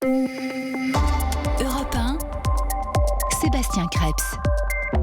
Europe 1, Sébastien Krebs.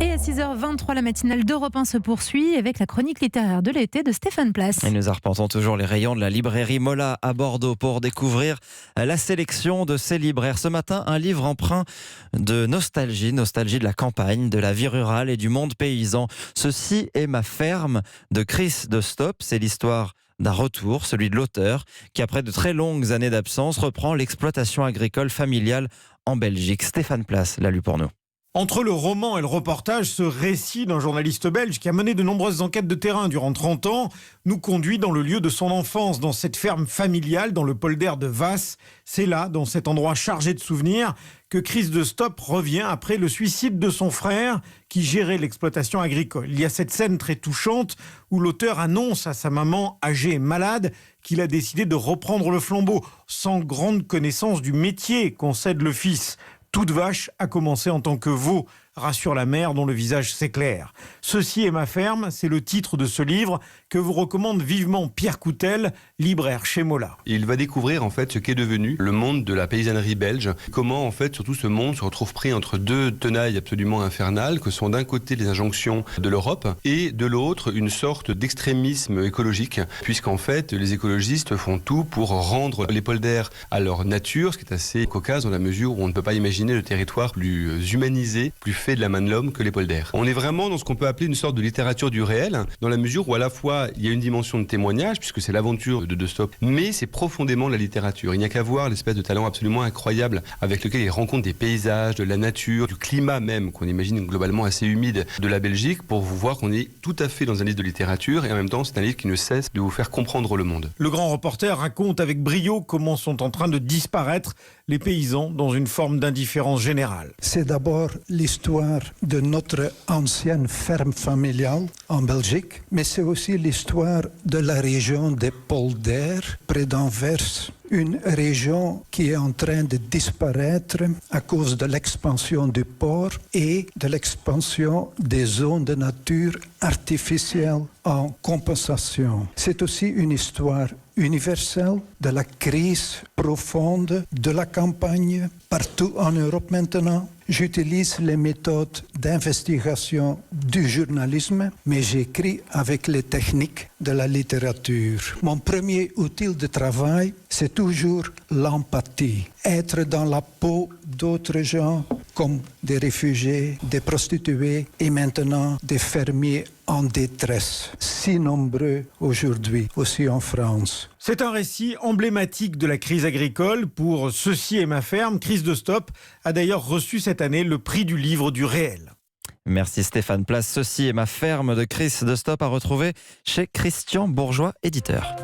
Et à 6h23, la matinale d'Europe 1 se poursuit avec la chronique littéraire de l'été de Stéphane Place. Et nous arpentons toujours les rayons de la librairie Mola à Bordeaux pour découvrir la sélection de ces libraires. Ce matin, un livre empreint de nostalgie de la campagne, de la vie rurale et du monde paysan. Ceci est ma ferme de Chris de Stop. C'est l'histoire d'un retour, celui de l'auteur, qui après de très longues années d'absence reprend l'exploitation agricole familiale en Belgique. Stéphane Place l'a lu pour nous. Entre le roman et le reportage, ce récit d'un journaliste belge qui a mené de nombreuses enquêtes de terrain durant 30 ans nous conduit dans le lieu de son enfance, dans cette ferme familiale dans le polder de Vasse. C'est là, dans cet endroit chargé de souvenirs, que Chris de Stop revient après le suicide de son frère qui gérait l'exploitation agricole. Il y a cette scène très touchante où l'auteur annonce à sa maman âgée et malade qu'il a décidé de reprendre le flambeau, sans grande connaissance du métier, concède le fils. Toute vache a commencé en tant que veau, rassure la mère dont le visage s'éclaire. Ceci est ma ferme, c'est le titre de ce livre que vous recommande vivement Pierre Coutel, libraire chez Mola. Il va découvrir en fait ce qu'est devenu le monde de la paysannerie belge. Comment en fait surtout ce monde se retrouve pris entre deux tenailles absolument infernales que sont d'un côté les injonctions de l'Europe et de l'autre une sorte d'extrémisme écologique, puisqu'en fait les écologistes font tout pour rendre les polders à leur nature, ce qui est assez cocasse dans la mesure où on ne peut pas imaginer le territoire plus humanisé, plus fait de la main de l'homme que les polders. On est vraiment dans ce qu'on peut appeler une sorte de littérature du réel, dans la mesure où à la fois il y a une dimension de témoignage, puisque c'est l'aventure de Stop, mais c'est profondément la littérature. Il n'y a qu'à voir l'espèce de talent absolument incroyable avec lequel il rencontre des paysages, de la nature, du climat même, qu'on imagine globalement assez humide de la Belgique, pour vous voir qu'on est tout à fait dans un livre de littérature, et en même temps c'est un livre qui ne cesse de vous faire comprendre le monde. Le grand reporter raconte avec brio comment sont en train de disparaître les paysans dans une forme d'indifférence générale. C'est d'abord l'histoire de notre ancienne ferme familiale en Belgique, mais c'est aussi l'histoire de la région des polders près d'Anvers. Une région qui est en train de disparaître à cause de l'expansion du port et de l'expansion des zones de nature artificielle en compensation. C'est aussi une histoire universelle de la crise profonde de la campagne partout en Europe maintenant. J'utilise les méthodes d'investigation du journalisme, mais j'écris avec les techniques de la littérature. Mon premier outil de travail, c'est toujours l'empathie. Être dans la peau d'autres gens, comme des réfugiés, des prostituées et maintenant des fermiers en détresse, si nombreux aujourd'hui, aussi en France. C'est un récit emblématique de la crise agricole. Pour Ceci est ma ferme, Chris de Stop a d'ailleurs reçu cette année le prix du livre du réel. Merci Stéphane Place. Ceci est ma ferme de Chris de Stop à retrouver chez Christian Bourgeois, éditeur.